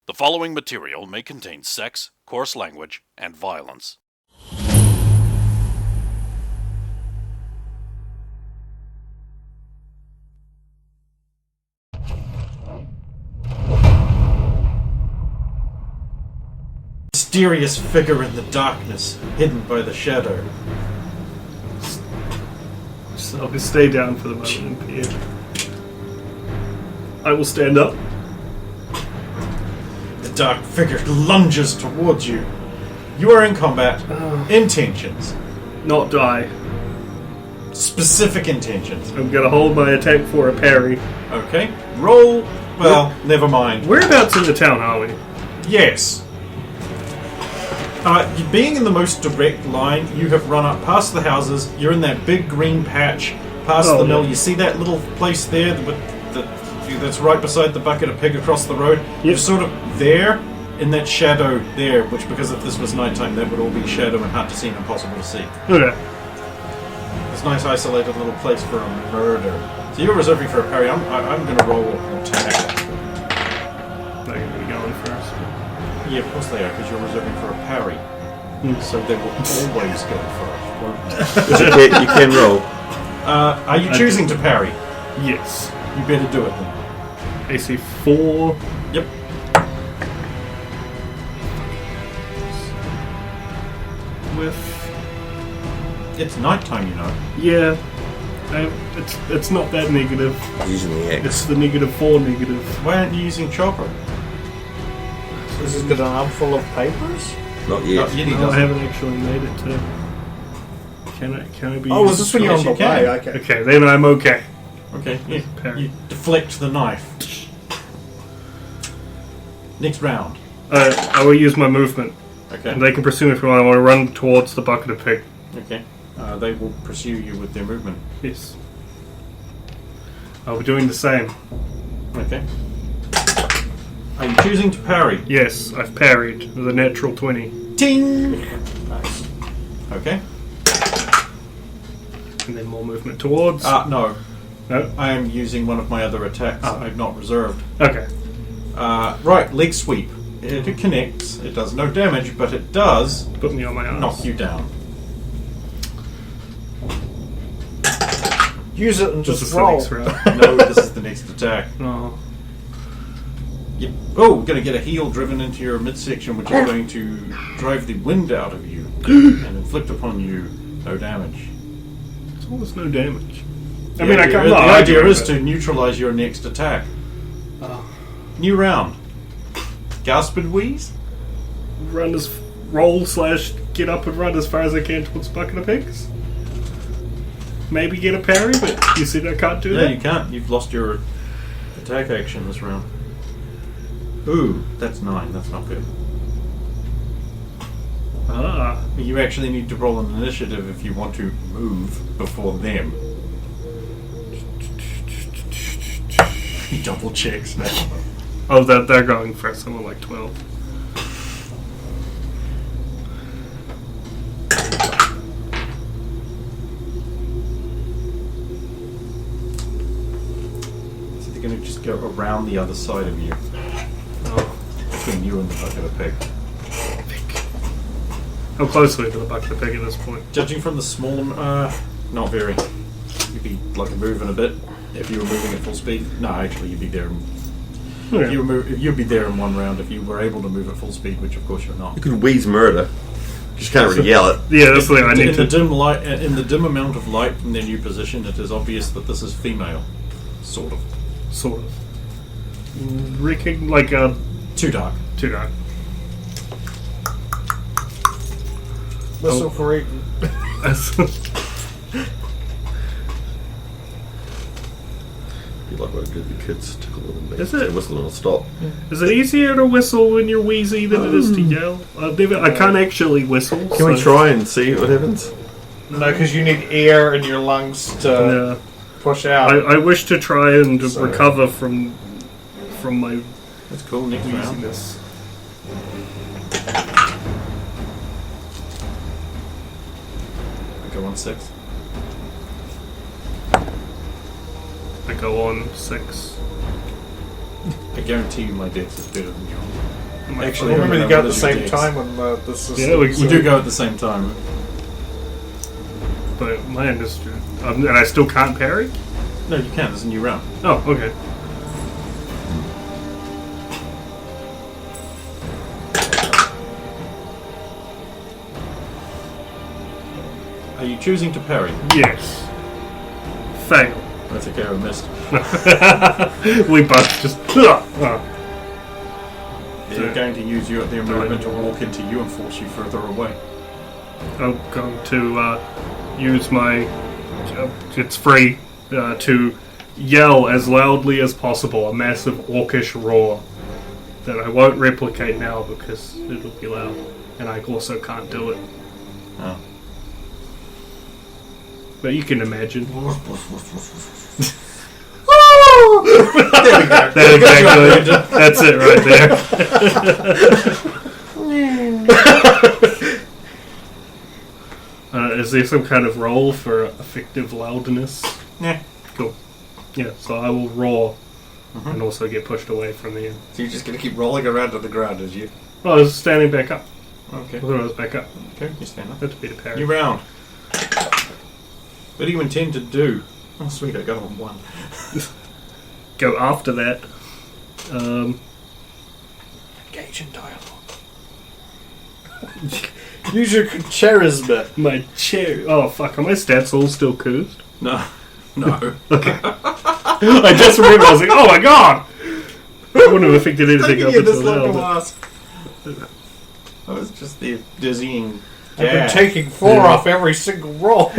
The following material may contain sex, coarse language, and violence. Mysterious figure in the darkness, hidden by the shadow. So I'll stay down for the moment and peer. I will stand up. The dark figure lunges towards you. You are in combat. Intentions. Not die. Specific intentions. I'm gonna hold my attack for a parry. Okay. Roll. Well, never mind. Whereabouts in the town are we? Yes. Being in the most direct line, you have run up past the houses. You're in that big green patch past the mill. You see that little place there that's right beside the bucket of pig across the road? Yep. You're sort of there in that shadow there, which, because if this was nighttime, that would all be shadow and hard to see and impossible to see. Okay. It's a nice isolated little place for a murder. So you're reserving for a parry. I'm going to roll an attack. They're gonna be going first. Yeah, of course they are, because you're reserving for a parry. So they will always go first. You can roll. Are you choosing to parry? Yes. You better do it then. AC 4. Yep. With. It's nighttime, you know. Yeah. It's not that negative. Using the X. It's the -4 negative. Why aren't you using chopper? This has got an armful of papers? Not yet. Yeti No, I doesn't. haven't actually made it to. Can I be? Oh, was this when you're on Yes, the you can. way? Okay. Okay, then I'm okay. Okay, yeah. Parry. You deflect the knife. Next round. I will use my movement. Okay. And they can pursue me if I want to run towards the bucket of pig. Okay. They will pursue you with their movement. Yes. I'll be doing the same. Okay. Are you choosing to parry? Yes, I've parried with a natural 20. Ting! Nice. Okay. And then more movement towards. No. No? I am using one of my other attacks I've not reserved. Okay. Right, leg sweep. It connects. It does no damage, but it does Put me on my ass. knock you down. Use it and This just is the roll. next round. No, this is the next attack. Oh. Yep. Oh, we're going to get a heel driven into your midsection, which is going to drive the wind out of you and inflict upon you no damage. It's almost no damage. I The mean, idea I'm is- not the idea arguing is with to it. neutralize your next attack. New round. Gasp and wheeze? Get up and run as far as I can towards the bucket of pigs. Maybe get a parry, but you said I can't do No, that. you can't. You've lost your attack action this round. Ooh, that's 9. That's not good. Ah. You actually need to roll an initiative if you want to move before them. He double checks now. Oh, they're going first. I'm on like 12. So they're going to just go around the other side of you, Oh. between you and the bucket of pig. How close are we to the bucket of pig at this point? Judging from the small, not very. You'd be like a move in a bit if you were moving at full speed. No, actually, you'd be there. Okay. You'd be there in one round if you were able to move at full speed, which of course you're not. You could wheeze murder. Just can't really yell it. Yeah, that's the thing. I need In the to. dim light, in the dim amount of light from their new position, it is obvious that this is female, sort of. Sort of. Rigging like Too dark. too dark. Whistle for eating. You like what I do the kids tickle them. Is it? Whistle and it'll stop. Is it easier to whistle when you're wheezy than it is to yell? I can't actually whistle. Can we try and see what happens? No, because you need air in your lungs to Yeah. push out. I wish to try and Sorry. recover from my That's cool. Next round. wheeziness. I go on 6. I go on 6. I guarantee you my dex is better than yours. Actually, I remember don't you know go at what the is your same dex. time when this is. Yeah, We do go at the same time. But mine is... and I still can't parry? No, you can. There's a new round. Oh, okay. Are you choosing to parry? Yes. Fail. That's okay, I missed. We both just... Oh. They're going to use you at their movement to walk into you and force you further away. I'm going to use my... it's free to yell as loudly as possible a massive orcish roar that I won't replicate now because it'll be loud. And I also can't do it. Oh. But you can imagine. There we go. That exactly. That's it right there. Is there some kind of roll for effective loudness? Yeah. Cool. Yeah, so I will roar and also get pushed away from the end. So you're just going to keep rolling around to the ground, is you? Oh, I was standing back up. Okay. I thought I was back up. Okay, you stand up. That's a bit of parry. New round. What do you intend to do? Oh, sweet, I got on one. Go after that. Engage in dialogue. Use your charisma. My chair. Oh, fuck. Are my stats all still cursed? No. No. I just remembered. I was like, oh my god! It wouldn't have affected anything up until now. But... I was just the dizzying. I've been taking 4 off every single roll.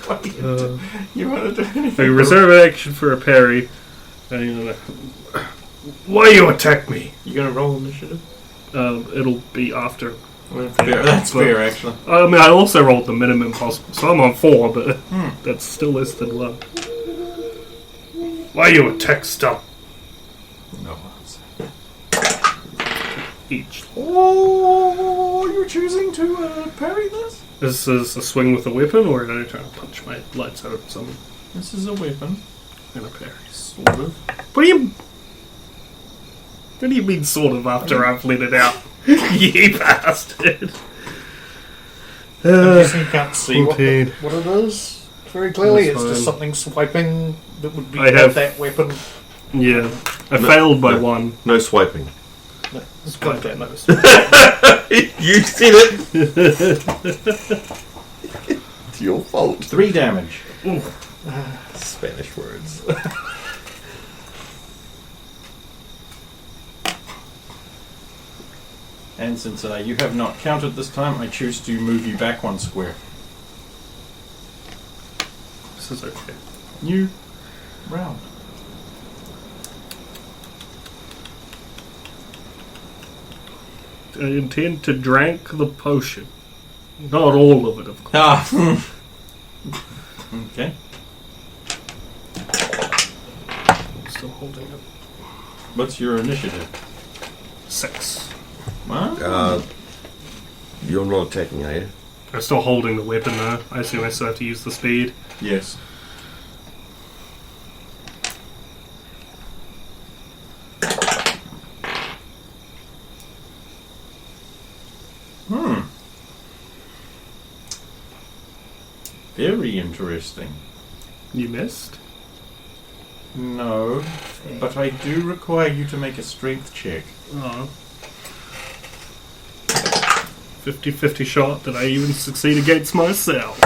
What do you want to do anything? I reserve action for a parry. Why you attack me? You gonna roll initiative? It'll be after. Fair. That's fair, actually. I mean, I also rolled the minimum possible, so I'm on 4, but that's still less than 1. Why you attack stuff? No. Each. Oh, you're choosing to parry this? This is a swing with a weapon, or are I trying to punch my lights out of someone? This is a weapon. And a parry. Sort of. What do you mean, sort of, after I've let it out? You bastard! I'm guessing you can't see what 14. it is very clearly. That's It's just fine. something swiping that would be I at have- that weapon. Yeah. I failed by 1. No swiping. It's got that nose. You said it! It's your fault. 3 damage. Spanish words. And since you have not counted this time, I choose to move you back 1 square. This is okay. New round. I intend to drink the potion. Not all of it, of course. Ah. Okay. Still holding it. What's your initiative? 6. What? You're not attacking, are you? I'm still holding the weapon though. I assume I still have to use the speed. Yes. Very interesting. You missed? No, but I do require you to make a strength check. Oh. 50-50 shot that I even succeed against myself.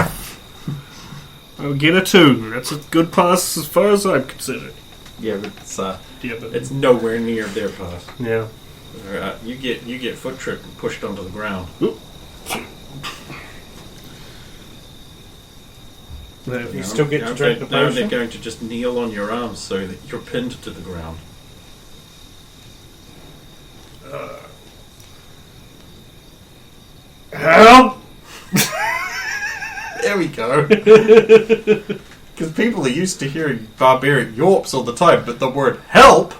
I'll get a 2. That's a good pass as far as I'm concerned. Yeah, but Yeah, but it's nowhere near their pass. yeah. You get foot tripped and pushed onto the ground. Oop. You still get to drink the Now they're potion? going to just kneel on your arms so that you're pinned to the ground. Help! There we go. Because people are used to hearing barbaric yorps all the time, but the word help.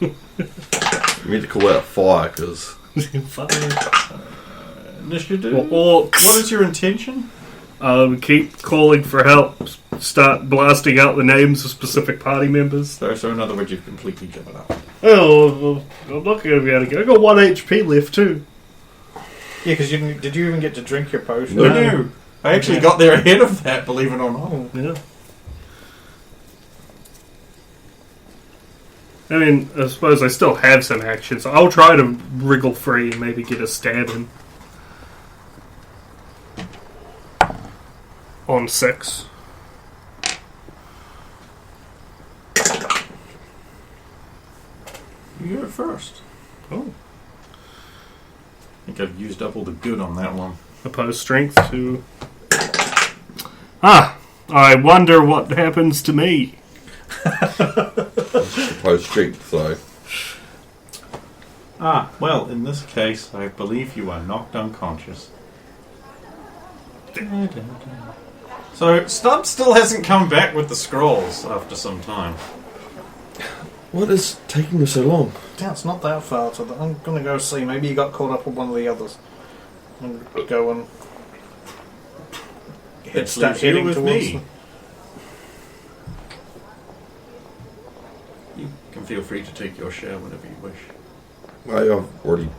You need to call out fire, because Initiative. Orcs. What is your intention? Keep calling for help. start blasting out the names of specific party members. So in other words, you've completely given up. Oh, I'm not going to be able to go. I got 1 HP left too. Yeah, because did you even get to drink your potion? No. I actually got there ahead of that, believe it or not. Yeah. I mean, I suppose I still have some actions. I'll try to wriggle free and maybe get a stab in. On 6. You go first. Oh. I think I've used up all the good on that one. Opposed strength to... I wonder what happens to me. Opposed strength, so. Well, in this case, I believe you are knocked unconscious. So, Stubb still hasn't come back with the scrolls after some time. What is taking you so long? Yeah, it's not that far. So I'm going to go see. Maybe he got caught up with one of the others. I'm going to go and start leaves you heading with towards me. them. You can feel free to take your share whenever you wish. I've already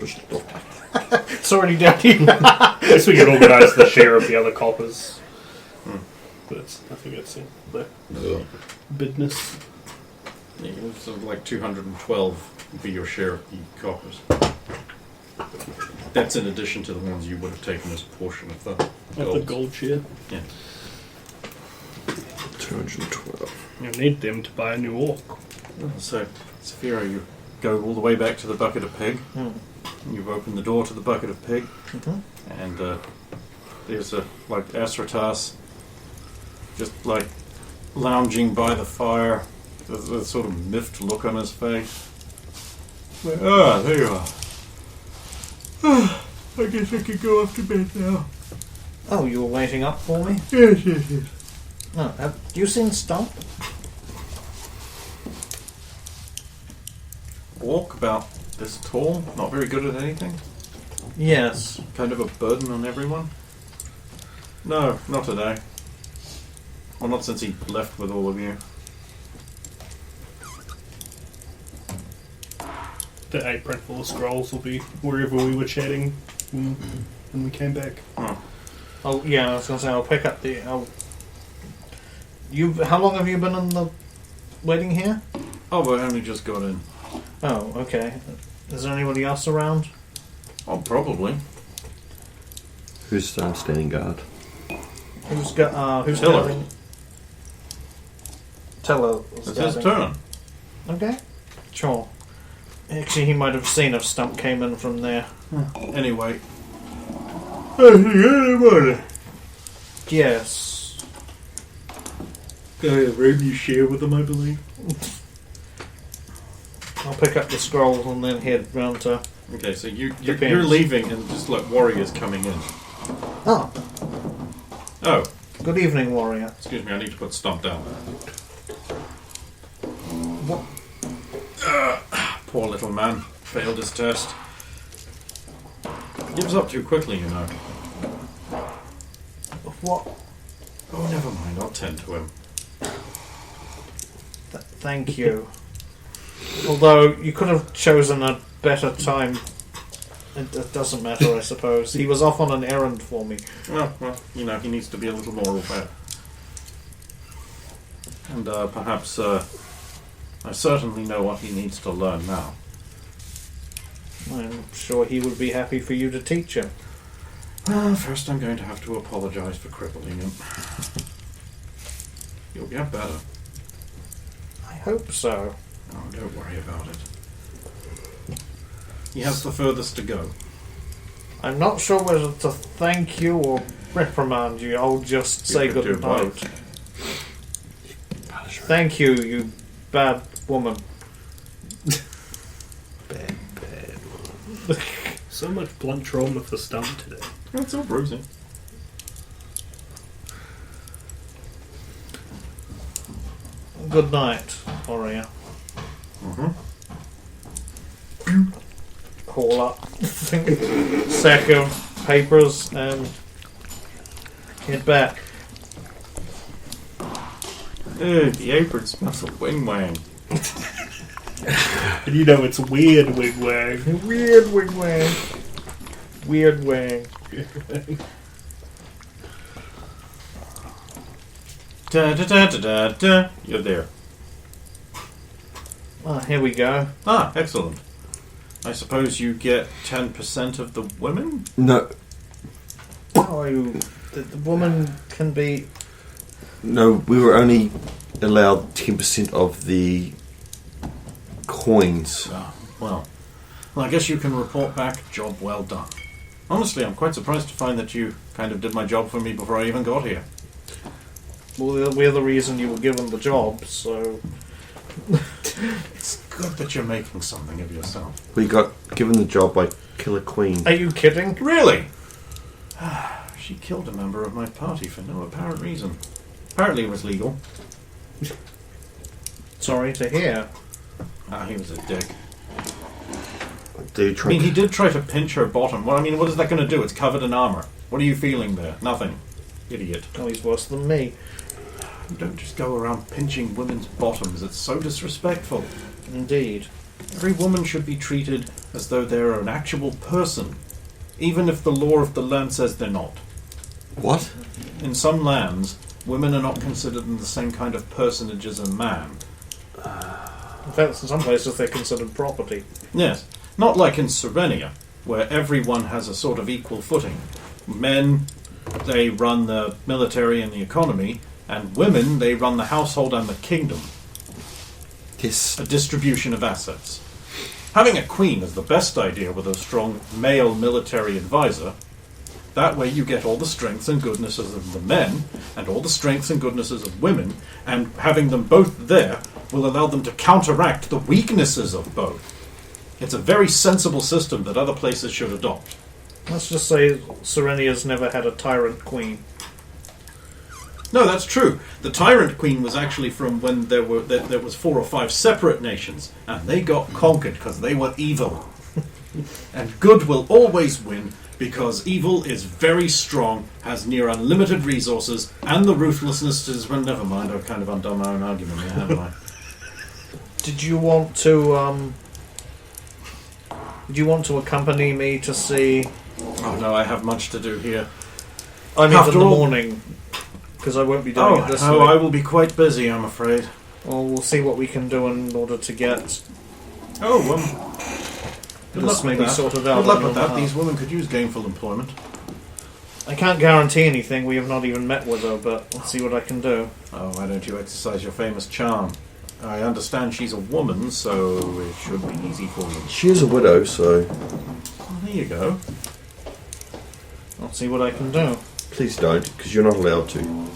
pushed it off. It's already down here. I guess we can organise the share of the other coppers. But I think it's the business. Yeah, so like 212 would be your share of the coppers. That's in addition to the ones you would have taken as a portion of the gold. Of the gold share. Yeah. 212. You need them to buy a new orc. So, Saphira, you go all the way back to the bucket of pig. You've opened the door to the bucket of pig. And there's Asratas just like lounging by the fire. There's a sort of miffed look on his face. There you are. I guess I could go off to bed now. Oh, you were waiting up for me? Yes. No, have you seen Stump? Walk about this tall, not very good at anything. Yes. Kind of a burden on everyone. No, not today. Well, not since he left with all of you. The apron full of scrolls will be wherever we were chatting when we came back. Oh, yeah, I was going to say, I'll pick up the... How long have you been in the wedding here? Oh, but I only just got in. Oh, okay. Is there anybody else around? Oh, probably. Who's standing guard? Who's Tiller. guarding? Tiller. It's his turn. Okay. Sure. Actually, he might have seen if Stump came in from there. Anyway. Yes. Room you share with them, I believe. I'll pick up the scrolls and then head round to... Okay, so you're Depends. leaving and just like warriors coming in. Oh, Oh, good evening, warrior. excuse me, I need to put Stump down. What? Poor little man. Failed his test. Gives up too quickly, you know. What? Oh, never mind, I'll tend to him. Thank you. Although, you could have chosen a better time. It doesn't matter, I suppose. He was off on an errand for me. Well, you know, he needs to be a little more aware. And perhaps, I certainly know what he needs to learn now. I'm sure he would be happy for you to teach him. First I'm going to have to apologize for crippling him. You'll get better. I hope so. Oh, don't worry about it. He has the furthest to go. I'm not sure whether to thank you or reprimand you. I'll just say could do good night. both. Thank you, you bad woman. Bad. So much blunt trauma for Stump today. It's all bruising. Good night, warrior. Haul up sack of papers and head back. Ugh, the apron smells of wing wang. And you know it's weird wing wang. Weird wing wang. Weird wang. Da da da da da da. You're there. Ah, here we go. Ah, excellent. I suppose you get 10% of the women? No, Oh, the woman can be... no, we were only allowed 10% of the coins. Ah, well, I guess you can report back, job well done. Honestly, I'm quite surprised to find that you kind of did my job for me before I even got here. Well, we're the reason you were given the job, so... It's good that you're making something of yourself. We got given the job by Killer Queen. Are you kidding? Really? She killed a member of my party for no apparent reason. Apparently it was legal. Sorry to hear. Ah, he was a dick. They I tried mean, he did try to pinch her bottom. Well, I mean, what is that going to do? It's covered in armour. What are you feeling there? Nothing. Idiot. Oh, he's worse than me. You don't just go around pinching women's bottoms. It's so disrespectful. Indeed. Every woman should be treated as though they're an actual person, even if the law of the land says they're not. What? In some lands, women are not considered in the same kind of personage as a man. In fact, in some places they're considered property. Yes, not like in Serenia, where everyone has a sort of equal footing. Men, they run the military and the economy, and women, they run the household and the kingdom. Yes. A distribution of assets. Having a queen is the best idea with a strong male military advisor. That way you get all the strengths and goodnesses of the men, and all the strengths and goodnesses of women, and having them both there will allow them to counteract the weaknesses of both. It's a very sensible system that other places should adopt. Let's just say Serenia's never had a tyrant queen. No, that's true. The Tyrant Queen was actually from when there was 4 or 5 separate nations, and they got conquered because they were evil. And good will always win, because evil is very strong, has near unlimited resources, and the ruthlessness is... Well, never mind, I've kind of undone my own argument there, haven't I? Did you want to, Did you want to accompany me to see... Oh no, I have much to do here. I mean, After in the all- morning, because I won't be doing it this week. I will be quite busy, I'm afraid. Well, we'll see what we can do in order to get Oh, good this luck with maybe that. sorted out. Good luck on with your that. behalf. These women could use gainful employment. I can't guarantee anything. We have not even met with her, but let's see what I can do. Oh, why don't you exercise your famous charm? I understand she's a woman, so it should be easy for you. She is a widow, so Well, there you go. I'll see what I can do. please don't, because you're not allowed to.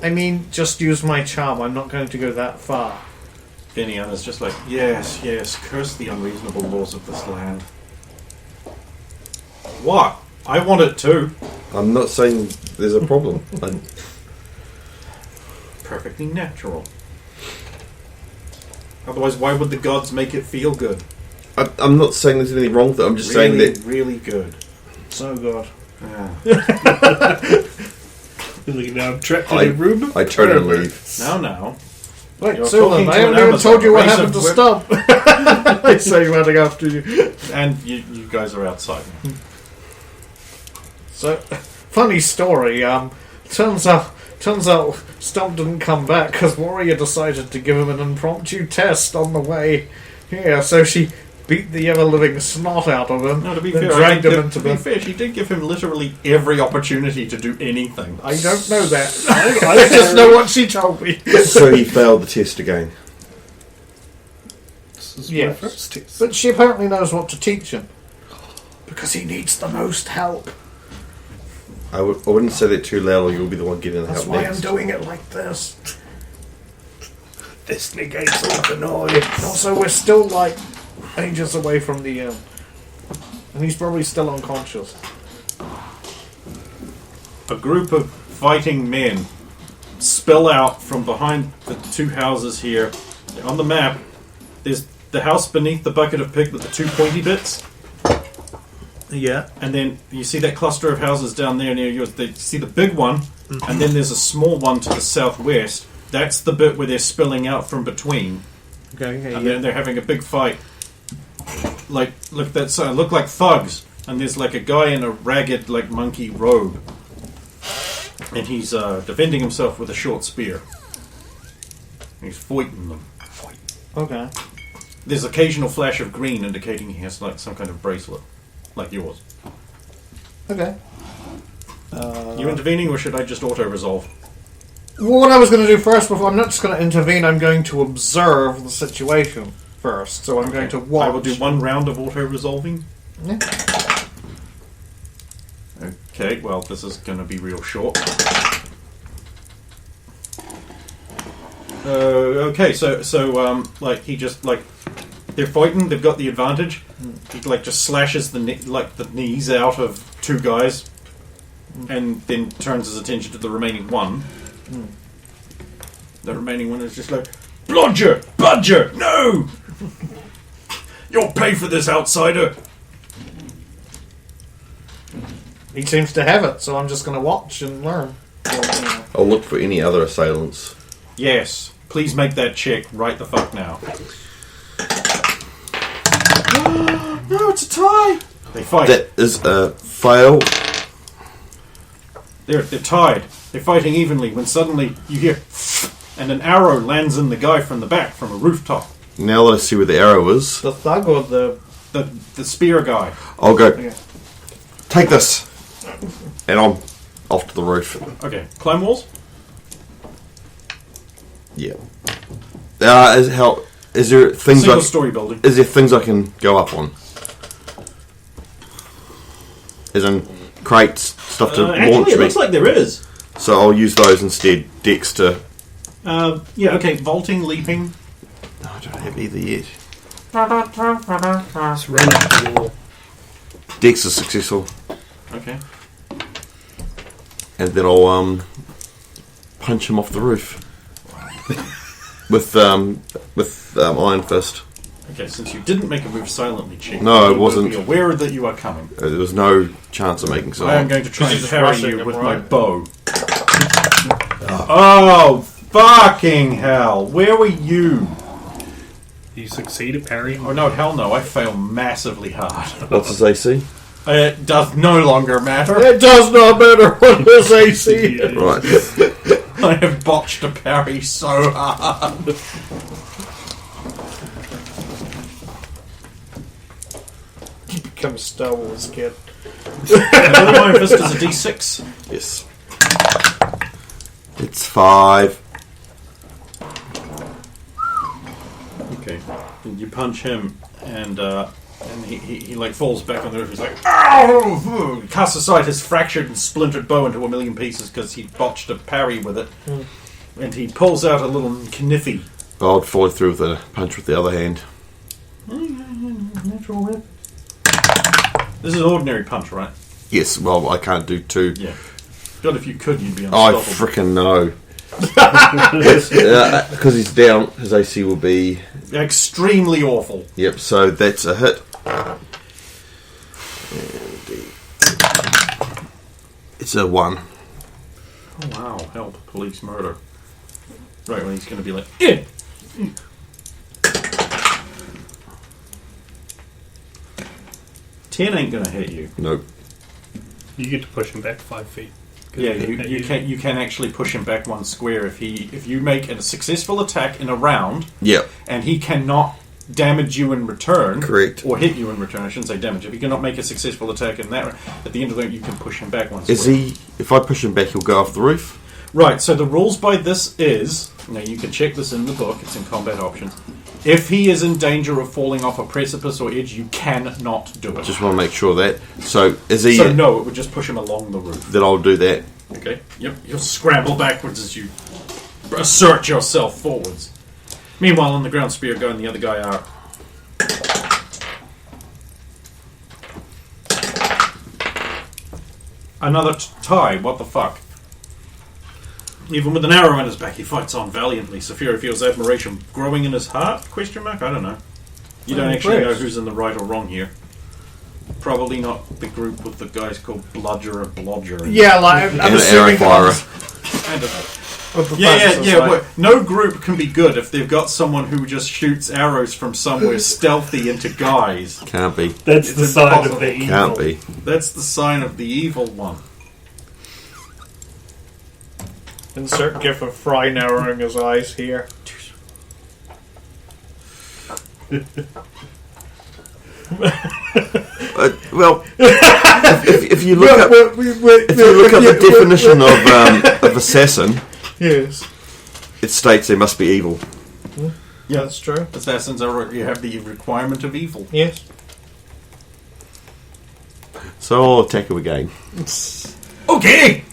I mean, just use my charm. I'm not going to go that far. Finian just like, yes, yes, curse the unreasonable laws of this land. What? I want it too. I'm not saying there's a problem. Perfectly natural. Otherwise, why would the gods make it feel good? I'm not saying there's anything wrong with it. I'm just Really, saying that really good. So good. Yeah. Look, now I'm trapped in a room. I turn and forever. leave. Now. Right, You're Sulan, talking I to haven't an even Amazon, told you what race happened to of whip- stop. I say running after you. And you guys are outside. So, funny story. Turns out Stomp didn't come back because Warrior decided to give him an impromptu test on the way here. So she beat the ever-living snot out of him. No, to be then fair, dragged him into to be the. fair, she did give him literally every opportunity to do anything. I don't know that. I just know what she told me. So he failed the test again. This is my Yes. first test. But she apparently knows what to teach him because he needs the most help. I wouldn't say that too loud, or you'll be the one getting the That's help why next. I'm doing it like this. This negates all the noise. Also, we're still like ages away from the end, and he's probably still unconscious. A group of fighting men spill out from behind the 2 houses here. On the map, there's the house beneath the bucket of pig with the 2 pointy bits. Yeah. And then you see that cluster of houses down there near yours. You see the big one, and then there's a small one to the southwest. That's the bit where they're spilling out from between. Okay, And then they're having a big fight. Like, look like thugs. And there's like a guy in a ragged, like, monkey robe. And he's defending himself with a short spear. He's fighting them. Okay. There's occasional flash of green indicating he has, like, some kind of bracelet. Like yours. Okay. You intervening, or should I just auto-resolve? Well, what I was going to do first, before I'm not just going to intervene, I'm going to observe the situation first. So I'm going to watch. I will do one round of auto-resolving. Yeah. Okay, well, this is going to be real short. Okay, so like, he just, like, they're fighting, they've got the advantage. He, like, just slashes the knees out of two guys, and then turns his attention to the remaining one. The remaining one is just like, Blodger! Budger! No! You'll pay for this, outsider! He seems to have it, so I'm just going to watch and learn. I'll look for any other assailants. Yes. Please make that check right the fuck now. No, it's a tie! They fight. That is a fail. They're tied. They're fighting evenly when suddenly you hear and an arrow lands in the guy from the back from a rooftop. Now that I see where the arrow is, The thug or the... The spear guy. I'll go, Okay. take this! And I'm off to the roof. Okay. Climb walls? Yeah. Is there things Single story building. Is there things I can go up on? As in crates, stuff to launch Actually, it me. looks like there is. So I'll use those instead. Dex to... Yeah, okay. Vaulting, leaping. No, I don't have either yet. It's run up the wall. Dex is successful. Okay. And then I'll punch him off the roof. with Iron Fist. Okay, since you didn't make a move silently, Chief. No, I you will wasn't. be aware that you are coming. There was no chance of making so. I am going to try and Just parry rushing you him, with right? my bow. Oh, fucking hell. Where were you? You succeed at parrying. Oh, no, hell no. I fail massively hard. What's his AC? It does no longer matter. It does not matter what his AC is. Right. I have botched a parry so hard. He becomes a Star Wars kid. Another Iron Fist is a d6. Yes. It's 5. Okay. And you punch him, and he like falls back on the roof. He's like, ow! He casts aside his fractured and splintered bow into a million pieces because he botched a parry with it. And he pulls out a little kniffy. I'll follow through with a punch with the other hand. Natural whip. This is an ordinary punch, right? Yes, well, I can't do 2. Yeah. God, if you could, you'd be I unstoppable. frickin' know. Because he's down, his AC will be... Extremely awful. Yep, so that's a hit. It's a 1. Oh, wow. Help. Police murder. Right, when he's going to be like, eh! 10 ain't going to hit you. Nope. You get to push him back 5 feet. Yeah, you can actually push him back 1 square if you make a successful attack in a round, Yep. and he cannot damage you in return. Correct. Or hit you in return. I shouldn't say damage. If he cannot make a successful attack in that, at the end of the round, you can push him back 1 square. Is he... If I push him back, he'll go off the roof? Right. So the rules by this is now you can check this in the book. It's in combat options. If he is in danger of falling off a precipice or edge, you cannot do it. Just want to make sure that. So, is he... So no, it would just push him along the roof. Then I'll do that. Okay. Yep. You'll scramble backwards as you assert yourself forwards. Meanwhile, on the ground, spear guy and the other guy are. Another tie. What the fuck? Even with an arrow in his back, he fights on valiantly. Saphira feels admiration growing in his heart? Question mark? I don't know. You don't actually know who's in the right or wrong here. Probably not the group with the guys called Bludger or Blodger. Yeah, like I'm And an assuming arrow fire. And Of the Yeah. Society. But no group can be good if they've got someone who just shoots arrows from somewhere stealthy into guys. Can't be. That's It's the sign of impossible. the evil. Can't be. That's the sign of the evil one. Insert gif of Fry narrowing his eyes here. Well, if you look up the definition of assassin, Yes. it states they must be evil. Yeah, that's true. Assassins you have the requirement of evil. Yes. So I'll attack him again. Okay!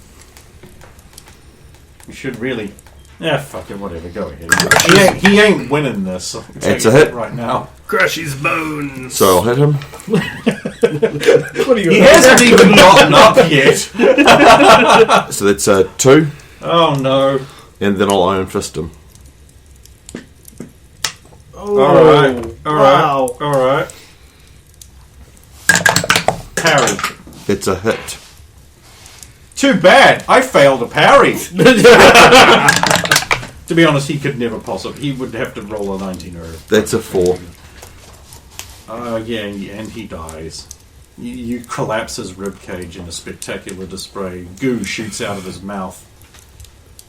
You should really... Yeah, fuck it, whatever, go ahead. He ain't winning this. I'll tell It's you a hit. that right now. Crush his bones. So I'll hit him. What are you? He hasn't even gotten up yet. So that's 2, Oh no. and then I'll Iron Fist him. Alright. Wow. Alright. Parry. It's a hit. Too bad. I failed a parry. To be honest, he could never possibly. He would have to roll a 19 or... That's a 4. Yeah, and he dies. You collapse his ribcage in a spectacular display. Goo shoots out of his mouth.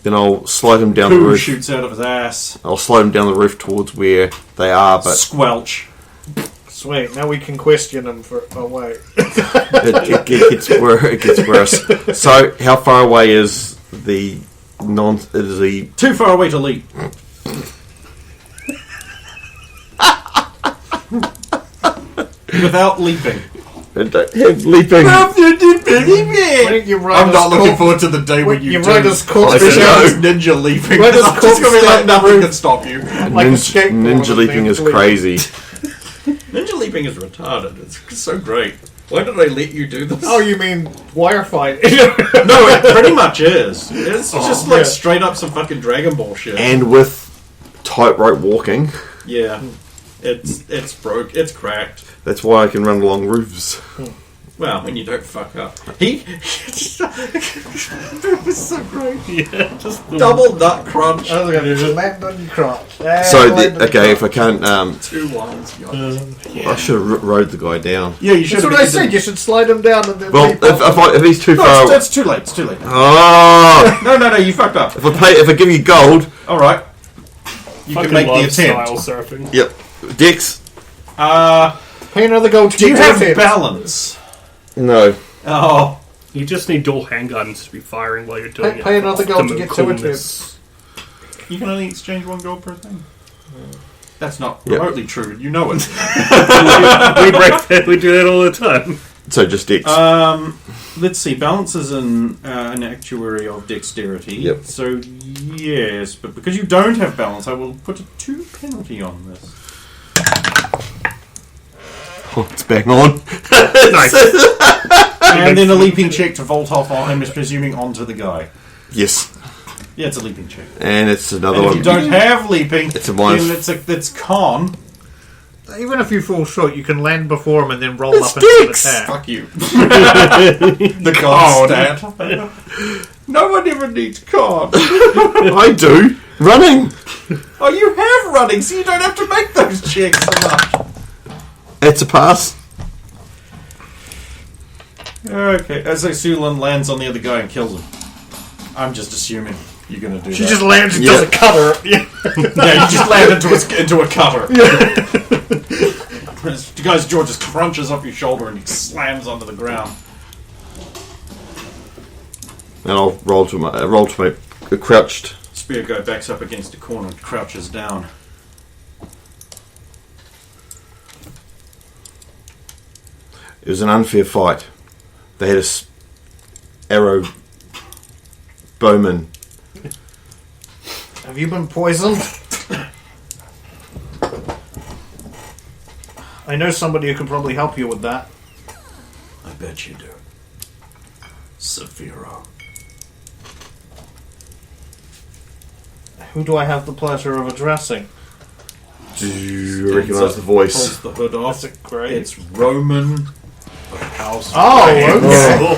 Then I'll slide him down the Poo roof. shoots out of his ass. I'll slide him down the roof towards where they are, but Squelch. Sweet. Now we can question him for. Oh wait. it gets worse. So how far away is the Too far away to leap. Without leaping. leaping? Why don't you write I'm us not looking corpse- forward to the day when you write do us corpse I down know. ninja leaping. Why does I'm just gonna be like, corpse nothing down- can stop you. like a skateboard Ninja with leaping the is leap. crazy. Ninja leaping is retarded. It's so great. Why did I let you do this? Oh, you mean wire fight? No, it pretty much is. It's just like yeah. straight up some fucking Dragon Ball shit. And with tightrope walking, Yeah. It's broke. It's cracked. that's why I can run along roofs. Well, when you don't fuck up. It was so great. Yeah, just the Double nut crunch. I was going to do land on your crotch. So, if I can't, 2 lines. I should have rode the guy down. Yeah, you should That's have. what I said. You should slide him down and then. Well, leap up. if he's too No, far, it's too late. It's too late. oh, No, you fucked up. if I give you gold, All right. You fucking can make the love attempt. style surfing. yep, Dex, Pay another gold to Do you get have to it. balance? no, Oh, You just need dual handguns to be firing while you're doing it. Pay another gold to Optimum get to it. coolness. you can only exchange 1 gold per thing. That's not Yep. remotely true. You know it. we break that. We do that all the time. so just Dex. Let's see. Balance is an actuary of dexterity. Yep. So yes, but because you don't have balance, I will put a 2 penalty on this. Oh, it's bang on. Nice. And then a leaping check to vault off on him, is presuming onto the guy. Yes, Yeah, it's a leaping check. and it's another And if one. you don't have leaping, It's a minus- then it's con. Even if you fall short, you can land before him and then roll It's up into Dex! an attack. Fuck you. The con stat. No one ever needs con. I do running. Oh, you have running, so you don't have to make those checks so much. It's a pass. Okay, as Sulan lands on the other guy and kills him. I'm just assuming you're going to do She that. just lands and Yeah. does a cutter. Yeah. Yeah, you just land into a cutter. The guy's jaw just crunches off your shoulder and he slams onto the ground. And I'll roll to my crouched. Spear guy backs up against a corner and crouches down. It was an unfair fight. They had arrow bowman. Have you been poisoned? I know somebody who can probably help you with that. I bet you do. Saphiro. Who do I have the pleasure of addressing? Do you recognise the voice? Pulls the hood off. That's great. It's Roman of House. Oh, Reigns. okay.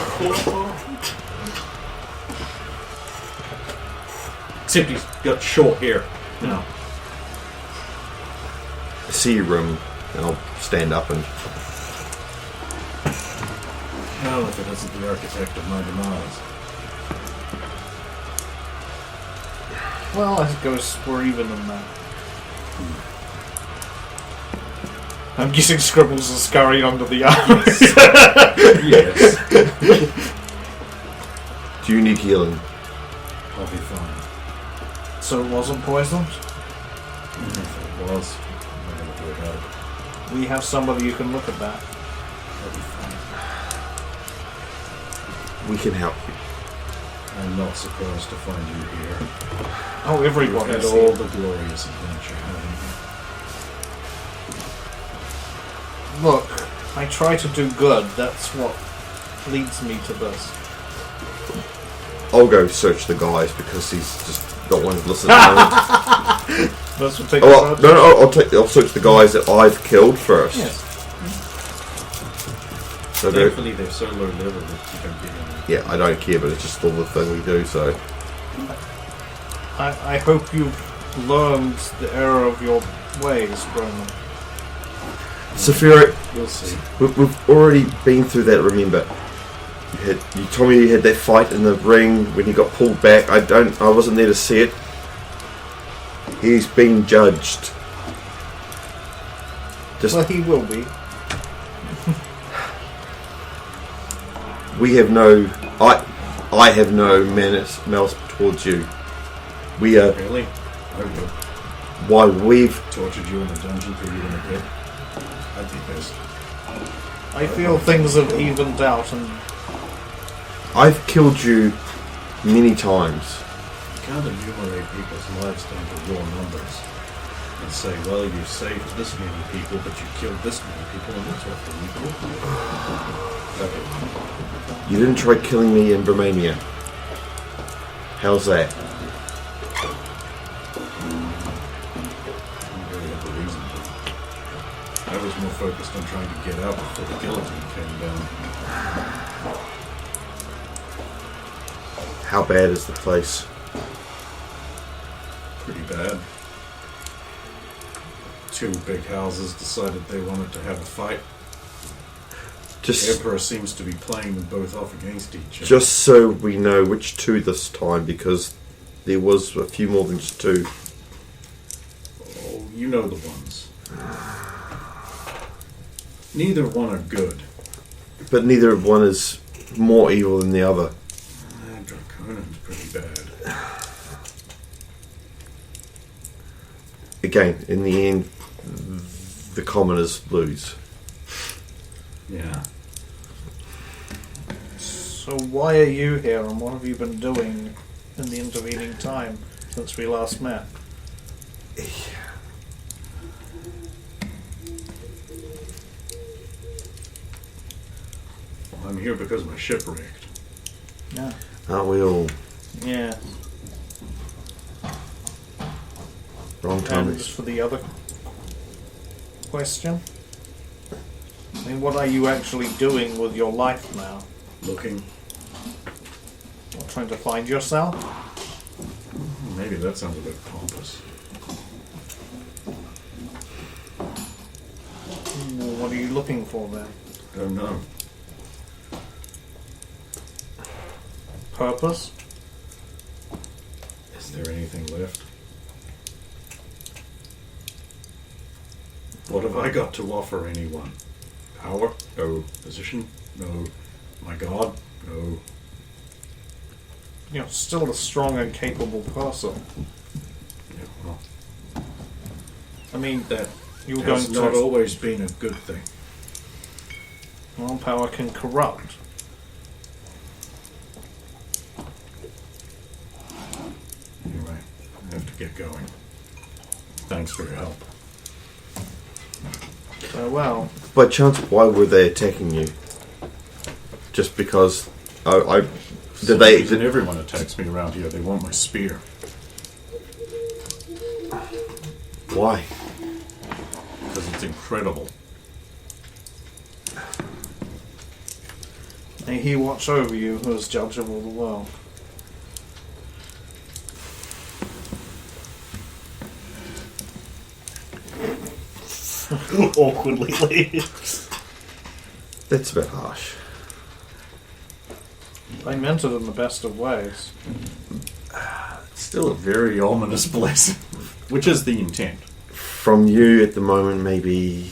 except he's got short hair. You know. I see your room, and I'll stand up and... Well, if it isn't the architect of my demise. Well, I suppose we're even in that. I'm guessing Scribbles is scurrying under the arms. Yes. Do you need healing? I'll be fine. So it wasn't poisoned? If it was, I'm going to do about it. We have somebody who can look at that. I'll be fine. We can help you. I'm not surprised to find you here. Oh, You've everyone had is all here. the glorious adventure, haven't Look, I try to do good. That's what leads me to this. I'll go search the guys because he's just got one to listen to. That's what takes Oh, no, I'll search the guys that I've killed first. Yes. So you? Thankfully, they're so low level that you don't get any. yeah, I don't care, but it's just all the thing we do. So I hope you've learned the error of your ways, Roman. Saphira, We'll see. we've already been through that. Remember, you told me you had that fight in the ring when he got pulled back. I wasn't there to see it. He's being judged. Just Well, he will be. we have no. I have no malice towards you. We are. Really? I would. Why we've. Tortured you in a dungeon, threw you in a pit. I'd be pissed. I feel things have evened out, and I've killed you many times. You can't enumerate people's lives down to raw numbers and say, well, you saved this many people, but you killed this many people, and that's roughly equal. You didn't try killing me in Romania. How's that? You really have a reason to. I was more focused on trying to get out before the guillotine came down. How bad is the place? Pretty bad. Two big houses decided they wanted to have a fight. The Just Emperor seems to be playing them both off against each other. Just so we know which two this time, because there was a few more than just two. Oh, you know the ones. Neither one are good. But neither one is more evil than the other. Draconan's pretty bad. Again, in the end, the commoners lose. Yeah. so why are you here, and what have you been doing in the intervening time since we last met? Well, I'm here because my ship wrecked. Yeah. Aren't we all? Yeah. Wrong And time. as for the other question, I mean, what are you actually doing with your life now? Looking. Or trying to find yourself? Maybe that sounds a bit pompous. Well, what are you looking for then? Don't know. Purpose? Is there anything left? What have I got to offer anyone? Power? No. Position? No. My God? No. You're still a strong and capable person. Yeah, well, I mean, that you were has going not to... always been a good thing. Well, power can corrupt. Anyway, I have to get going. Thanks for your help. Well, By chance, why were they attacking you? Just because? Did they? Reason everyone attacks me around here. They want my spear. Why? Because it's incredible. may he watch over you as judge of all the world. Awkwardly leaves. That's a bit harsh. I meant it in the best of ways. Still a very ominous blessing, which is the intent. From you at the moment, maybe